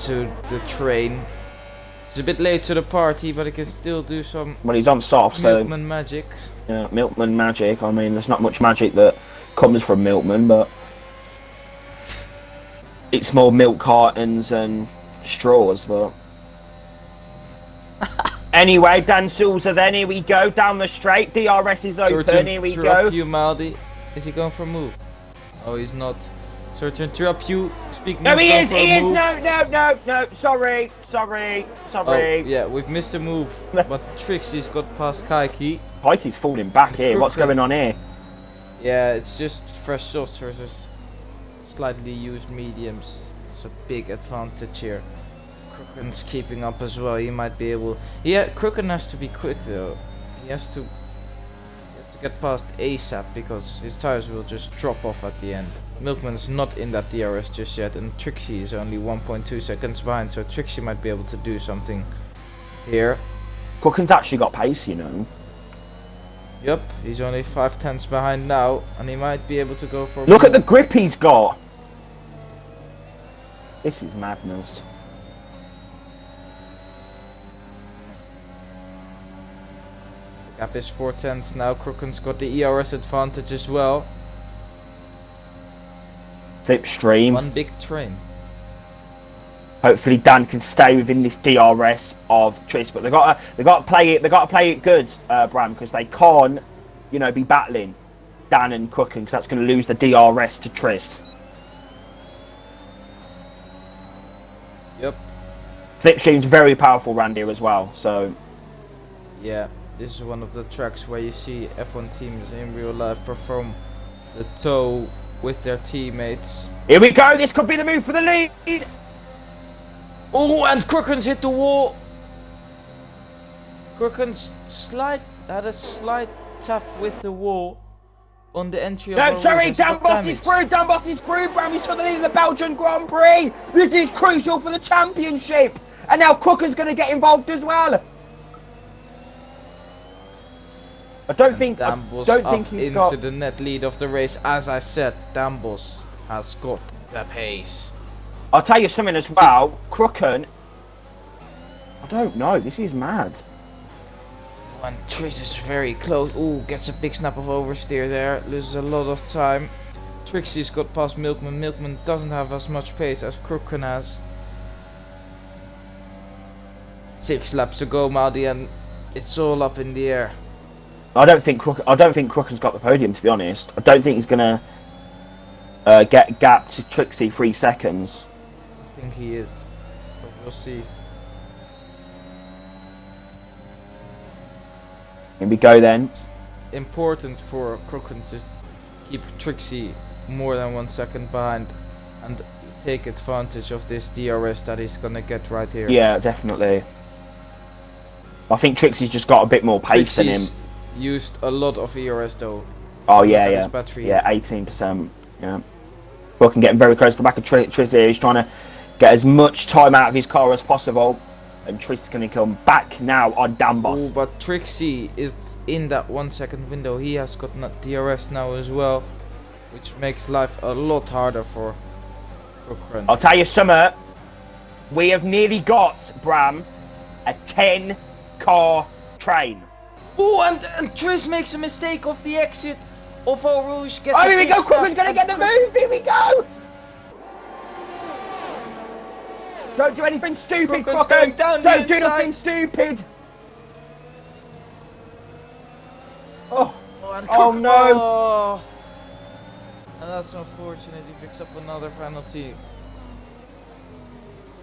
to the train. He's a bit late to the party, but he can still do some Well, he's on soft, so Milkman magic. Yeah, Milkman magic. I mean, there's not much magic that comes from Milkman, but it's more milk cartons and straws, but anyway, Dan Souza then, here we go, down the straight, DRS is open, here we go. You, Maldi. Is he going for a move? Oh, he's not. Sorry to interrupt you. Speaking No, of he is, move, no, sorry. Oh, yeah, we've missed a move, but Trixie's got past Kaiki. Kaiki's falling back here, what's going on here? Yeah, it's just fresh softs versus slightly used mediums. It's a big advantage here. Crooken's keeping up as well. He might be able. Yeah, Crooken has to be quick though. He has to get past ASAP because his tires will just drop off at the end. Milkman's not in that DRS just yet, and Trixie is only 1.2 seconds behind, so Trixie might be able to do something here. Crooken's actually got pace, you know. Yep, he's only 5/10 behind now, and he might be able to go for. Look at the grip he's got. This is madness. The gap is 4/10 now. Crooken's got the ERS advantage as well. Slipstream. One big train. Hopefully Dan can stay within this DRS of Tris, but they got to play it good, Bram, because they can't, you know, be battling Dan and Crooken, because that's going to lose the DRS to Tris. Yep. Slipstream's very powerful round here as well, so yeah, this is one of the tracks where you see F1 teams in real life perform the tow with their teammates. Here we go, this could be the move for the lead! Oh, and Crooken's hit the wall! Crooken's had a slight tap with the wall on the entry of No, sorry, Dan Boss is through, Bram, he's got the lead in the Belgian Grand Prix! This is crucial for the championship! And now Crooken's going to get involved as well! I don't think he's got into the net lead of the race. As I said, Dambos has got the pace. I'll tell you something as well. Crooken, I don't know. This is mad. And Tris is very close. Ooh, gets a big snap of oversteer there. Loses a lot of time. Trixie's got past Milkman. Milkman doesn't have as much pace as Crooken has. 6 laps to go, Maldi, and it's all up in the air. I don't think Crooken's got the podium, to be honest. I don't think he's gonna get gap to Trixie 3 seconds. I think he is, but we'll see. Here we go then. It's important for Crooken to keep Trixie more than 1 second behind and take advantage of this DRS that he's gonna get right here. Yeah, definitely. I think Trixie's just got a bit more pace than him. Used a lot of ERS though. Oh yeah, yeah, 18%. Yeah, Crooken getting very close to the back of Tris here. He's trying to Get as much time out of his car as possible. And Tris is going to come back now on Dan Boss. Ooh, but Trixie is in that 1 second window. He has gotten a DRS now as well, which makes life a lot harder for Cochrane. I'll tell you something. We have nearly got, Bram, a 10-car train. Ooh, and Tris makes a mistake off the exit of Eau Rouge. Gets Here we go. Cochrane's going to get the move. Here we go. Don't do anything stupid, Cochrane. Don't do nothing stupid. Oh no. Oh. And that's unfortunate. He picks up another penalty.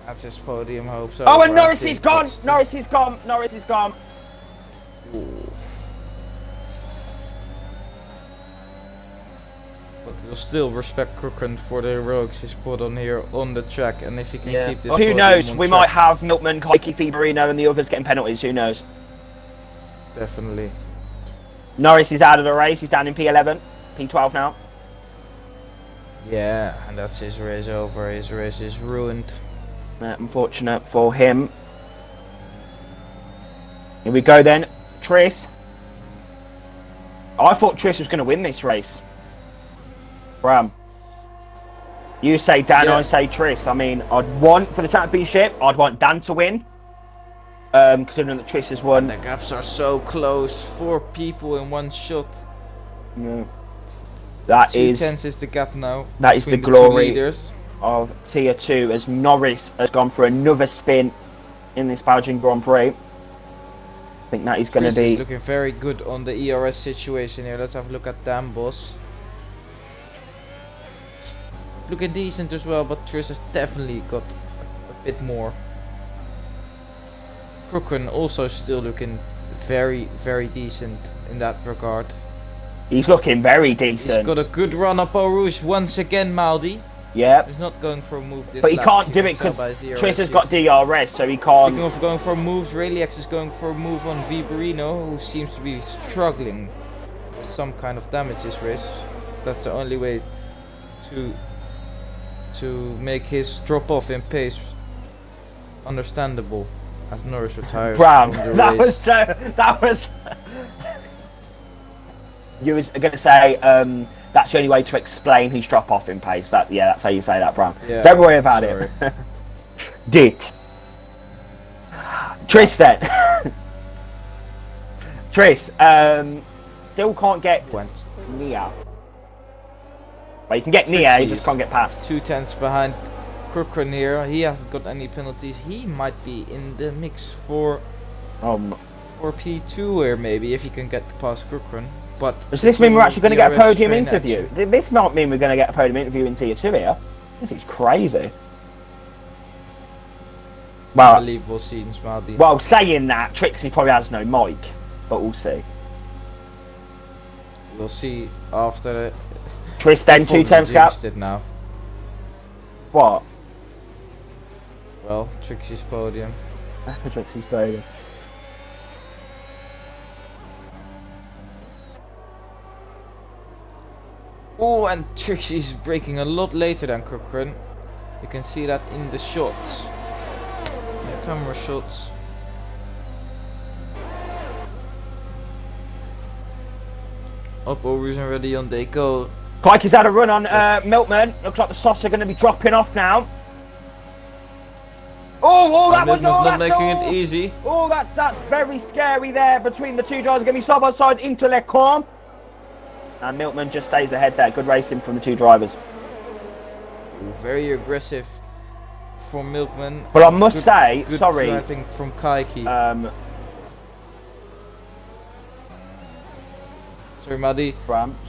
That's his podium hopes. Oh, and Norris is gone. Norris is gone. Norris is gone. Ooh. But we'll still respect Cochrane for the heroics he's put on here on the track, and if he can keep this. Who knows? We might have Milkman, Kaiki, Fiberino, and the others getting penalties. Who knows? Definitely. Norris is out of the race. He's down in P11, P12 now. Yeah, and that's his race over. His race is ruined. Unfortunate for him. Here we go then. Tris. I thought Tris was going to win this race. Bram. You say Dan, I say Tris. I mean, I'd want for the championship, I'd want Dan to win. Considering that Tris has won. And the gaps are so close. 4 people in one shot. Yeah. That is 2/10 is the gap now. That is the glory of Tier 2 as Norris has gone for another spin in this Belgian Grand Prix. I think that is going to be... is looking very good on the ERS situation here. Let's have a look at Dan Boss. It's looking decent as well, but Tris has definitely got a bit more. Cochrane also still looking very, very decent in that regard. He's looking very decent. He's got a good run up Eau Rouge once again, Maldi. Yeah. He's not going for a move this But he lap, can't do it because Tris has got DRS, so he can't. Speaking of going for moves, Rayleigh is going for a move on Viberino, who seems to be struggling with some kind of damage this race. That's the only way to make his drop off in pace understandable as Norris retires Bram, from the that race. that was you was going to say that's the only way to explain his drop off in pace. That's how you say that, Bram. Yeah, don't worry about it. Dit. Tris then. Tris still can't get Nia. Well, you can get Nia, you just can't get past. 2/10 behind Cochrane here. He hasn't got any penalties. He might be in the mix for P2 here maybe, if he can get past Cochrane. But does this mean we're actually going to get a podium interview? This might mean we're going to get a podium interview in Tier 2 here. This is crazy. Well, unbelievable scenes, Maldi. Well, saying that, Trixie probably has no mic, but we'll see. We'll see after the... Tris then 2/10 gap. Now. What? Well, Trixie's podium. Trixie's podium. Oh, and Trixie's braking a lot later than Cochrane. You can see that in the shots. In the camera shots. Up Eau Rouge and ready on they go. Pikey's had a run on Milkman. Looks like the softs are going to be dropping off now. Oh, that was not making it easy. Oh, that's very scary there between the two drivers. Going to be side by side into Le Corm. And Milkman just stays ahead there. Good racing from the two drivers. Very aggressive from Milkman. But I must say, good sorry. driving from Kaiki. Sorry, Maddy.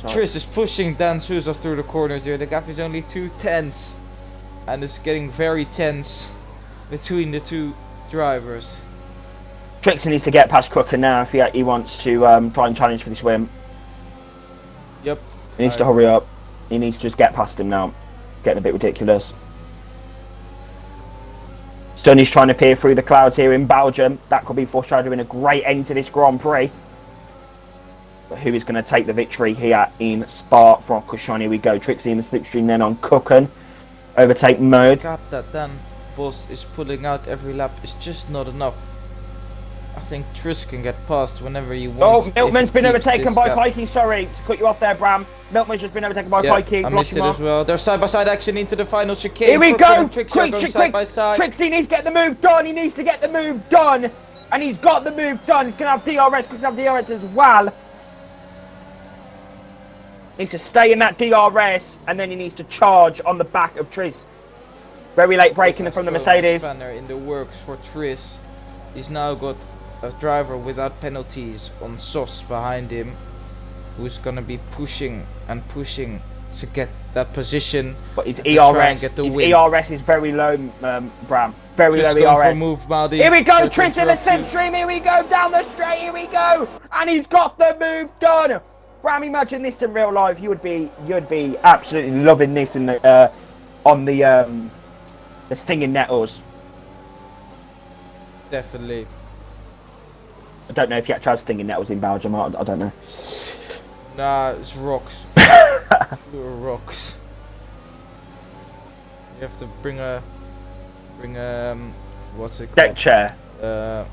Tris is pushing Dan Souza through the corners here. The gap is only 2/10. And it's getting very tense between the two drivers. Trixie needs to get past Crooker now if he wants to try and challenge for this win. Yep. He needs to hurry up. He needs to just get past him now. Getting a bit ridiculous. Sonny's trying to peer through the clouds here in Belgium. That could be foreshadowing a great end to this Grand Prix. But who is going to take the victory here in Spa from Cushion? Here we go. Trixie in the slipstream then on Cooken. Overtake mode. Gap that Dan Boss is pulling out every lap is just not enough. I think Tris can get past whenever he wants. Oh, Milkman's been overtaken by gap. Kaiki. Sorry to cut you off there, Bram. Milkman's just been overtaken by Kaiki. I missed it as well. There's side-by-side action into the final chicane. Here we go! Trixie are going side by side. Trixie needs to get the move done. He needs to get the move done. And he's got the move done. He's going to have DRS. He's going to have DRS as well. Needs to stay in that DRS. And then he needs to charge on the back of Tris. Very late braking from the Mercedes. Spanner in the works for Tris. He's now got a driver without penalties on SOS behind him, who's gonna be pushing and pushing to get that position. But his ERS is very low, Bram. Very Tris low going ERS. For a move, Maldi. Here we go, Tris in the slipstream. Here we go down the straight. Here we go, and he's got the move done. Bram, imagine this in real life. You'd be absolutely loving this in the on the Stinging Nettles. Definitely. I don't know if you actually have Stinging Nettles in Belgium. I don't know. Nah, it's rocks. Pure rocks. You have to bring a what's it called? Deck chair. A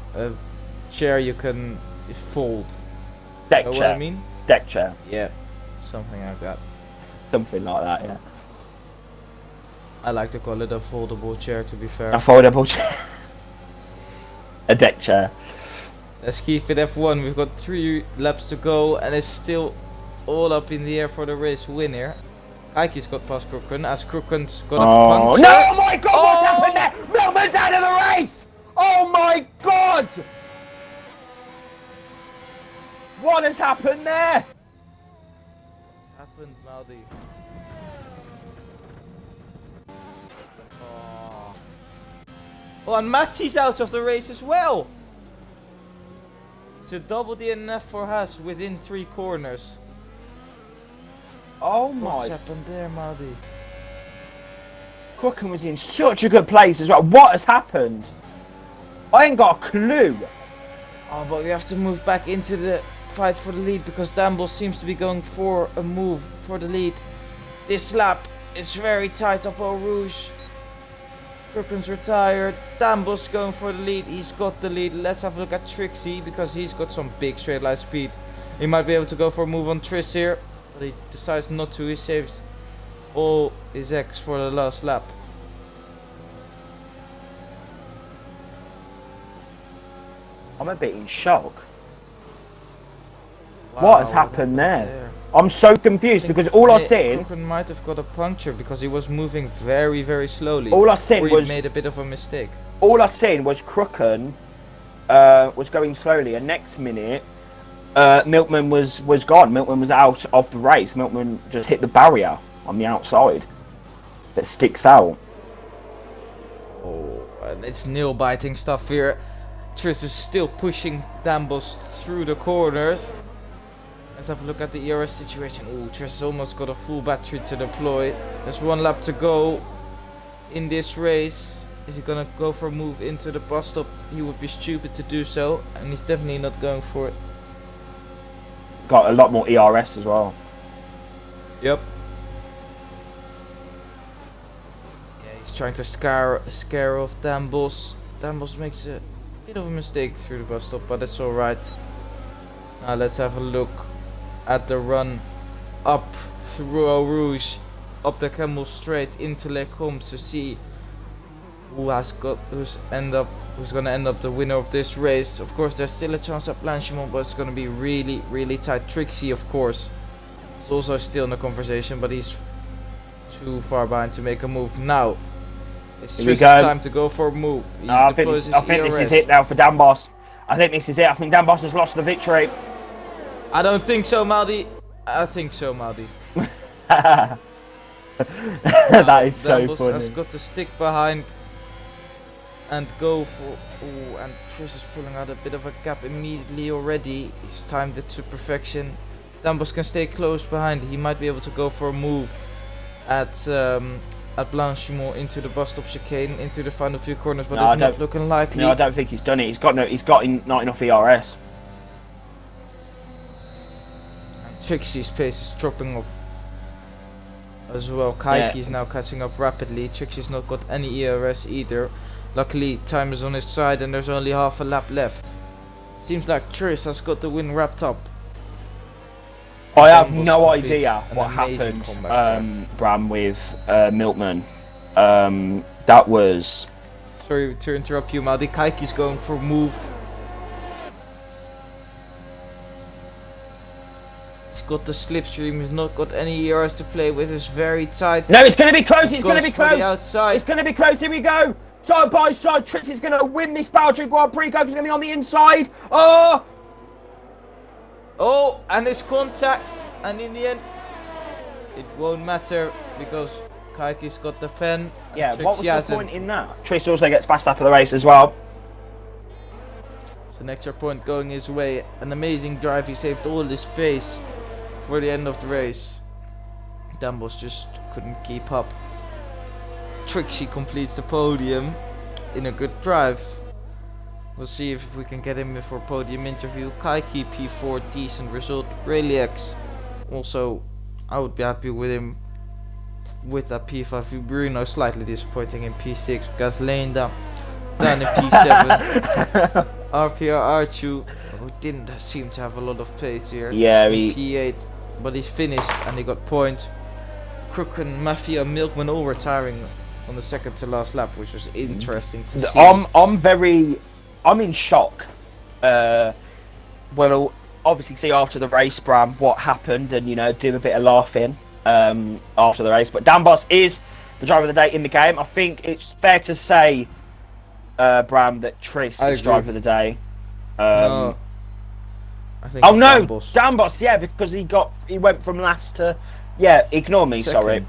chair you can fold. Deck Know chair. what I mean? Deck chair. Yeah, something like that. Something like that, yeah. I like to call it a foldable chair, to be fair. A foldable chair. A deck chair. Let's keep it F1. We've got 3 laps to go, and it's still all up in the air for the race winner. Ike's got past Crooken, as Crooken's got a puncture. No, oh my god, what's happened there? Milman's out of the race! Oh my god! What has happened there? What happened, Maldi? Oh, and Matty's out of the race as well! It's a double DNF for Haas within 3 corners. Oh my... What's happened there, Maldi? Crooken was in such a good place as well. What has happened? I ain't got a clue. Oh, but we have to move back into the fight for the lead because Damble seems to be going for a move for the lead. This lap is very tight up Eau Rouge. Crooken's retired. Damble's going for the lead. He's got the lead. Let's have a look at Trixie because he's got some big straight line speed. He might be able to go for a move on Tris here, but he decides not to. He saves all his X for the last lap. I'm a bit in shock. Wow, what has happened there? I'm so confused because all I seen... Crooken might have got a puncture because he was moving very, very slowly. All I seen was... he made a bit of a mistake. All I seen was Crooken was going slowly, and next minute Milkman was gone. Milkman was out of the race. Milkman just hit the barrier on the outside that sticks out. Oh, and it's nail-biting stuff here. Tris is still pushing Dambos through the corners. Let's have a look at the ERS situation. Ooh, Tris has almost got a full battery to deploy. There's 1 lap to go in this race. Is he gonna go for a move into the bus stop? He would be stupid to do so, and he's definitely not going for it. Got a lot more ERS as well. Yep. Yeah, he's trying to scare off Dambos. Dambos makes a bit of a mistake through the bus stop, but it's alright. Now let's have a look at the run up through Eau Rouge, up the Camel Straight into Les Combes to see who's gonna end up the winner of this race. Of course, there's still a chance at Blanchimont, but it's gonna be really, really tight. Trixie, of course, is also still in the conversation, but he's too far behind to make a move. Now it's Tris's time to go for a move. I think this is it now for Dambos. I think this is it. I think Dambos has lost the victory. I don't think so, Maldi. I think so, Maldi. That is so Dambos funny. has got to stick behind and go for... Ooh, and Tris is pulling out a bit of a gap immediately already. He's timed it to perfection. Dambos can stay close behind. He might be able to go for a move at Blanchimont into the bus stop chicane, into the final few corners, but it's not looking likely. No, I don't think he's done it. He's got not enough ERS. And Trixie's pace is dropping off as well. Kaiki is now catching up rapidly. Trixie's not got any ERS either. Luckily, time is on his side and there's only half a lap left. Seems like Tris has got the win wrapped up. I have no idea what happened, Bram, with Milkman. That was... Sorry to interrupt you, Maldi. Kaiki's going for a move. He's got the slipstream, he's not got any ERS to play with, it's very tight. No, it's going to be close, it's going to be close. Outside. It's going to be close, here we go. Side by side, Trix is going to win this Belgian Grand Prix. Koki's going to be on the inside. Oh! Oh, and it's contact. And in the end, it won't matter because Kaiki's got the pen. Yeah, what was the point in that? Trix also gets fast after the race as well. It's an extra point going his way. An amazing drive, he saved all his space for the end of the race. Dambos just couldn't keep up. Trixie completes the podium in a good drive. We'll see if we can get him for a podium interview. Kaiki P4, decent result. Rayleigh also, I would be happy with him with that P5. Bruno slightly disappointing in P6. Gaslenda down in P7. RPR Archu, who didn't seem to have a lot of pace here. Yeah, in P8, but he's finished and he got point. Crook and Mafia Milkman all retiring on the second to last lap, which was interesting to see. I'm in shock. We'll obviously see after the race, Bram, what happened, and do a bit of laughing after the race. But Dambos is the driver of the day in the game. I think it's fair to say, Bram, that Tris is driver of the day. No, I think Dambos, yeah, because he went from last to ignore me, second. Sorry.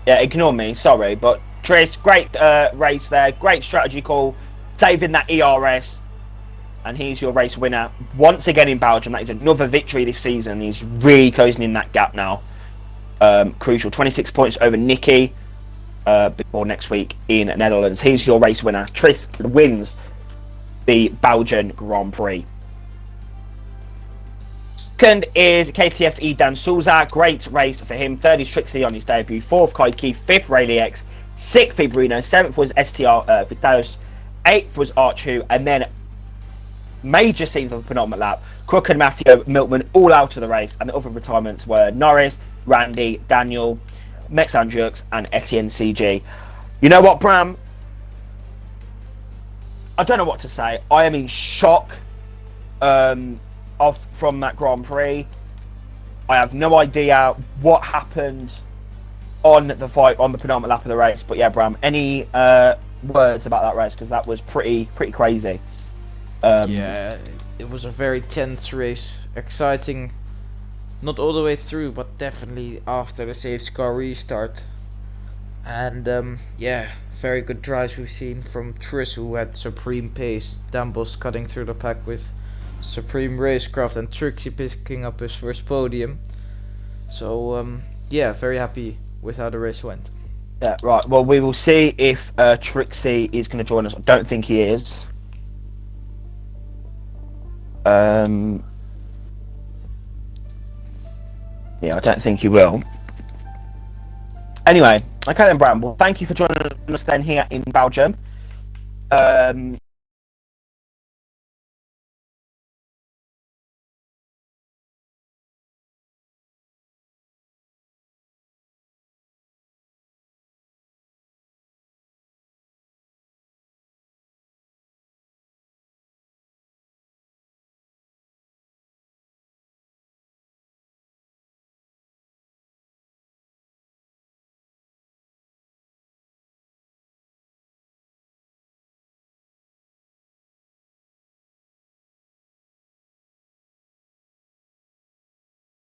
Yeah, ignore me, sorry, but Tris, great race there, great strategy call, saving that ERS, and he's your race winner once again in Belgium. That is another victory this season. He's really closing in that gap now. Crucial, 26 points over Nicky before next week in Netherlands. He's your race winner. Tris wins the Belgian Grand Prix. Second is KTFE Dan Souza. Great race for him. Third is Trixie on his debut. Fourth, Kaiki. Fifth, Rayleigh. Sixth, Bruno. Seventh was STR Vitalis. Eighth was Archu. And then major scenes of the penultimate lap. Crook and Matthew Milkman all out of the race. And the other retirements were Norris, Randy, Daniel, Mex Andrux, and Etienne CG. You know what, Bram? I don't know what to say. I am in shock. From that Grand Prix. I have no idea what happened on the penultimate lap of the race. But yeah, Bram, any words about that race? Because that was pretty crazy. Yeah, it was a very tense race. Exciting, not all the way through, but definitely after the safety car restart. And yeah, very good drives we've seen from Tris, who had supreme pace. Dambos cutting through the pack with supreme racecraft, and Trixie picking up his first podium. So yeah, very happy with how the race went. Yeah, right. Well, we will see if Trixie is going to join us. I don't think he is. Yeah, I don't think he will. Anyway, okay then, Bram. Well, thank you for joining us then here in Belgium.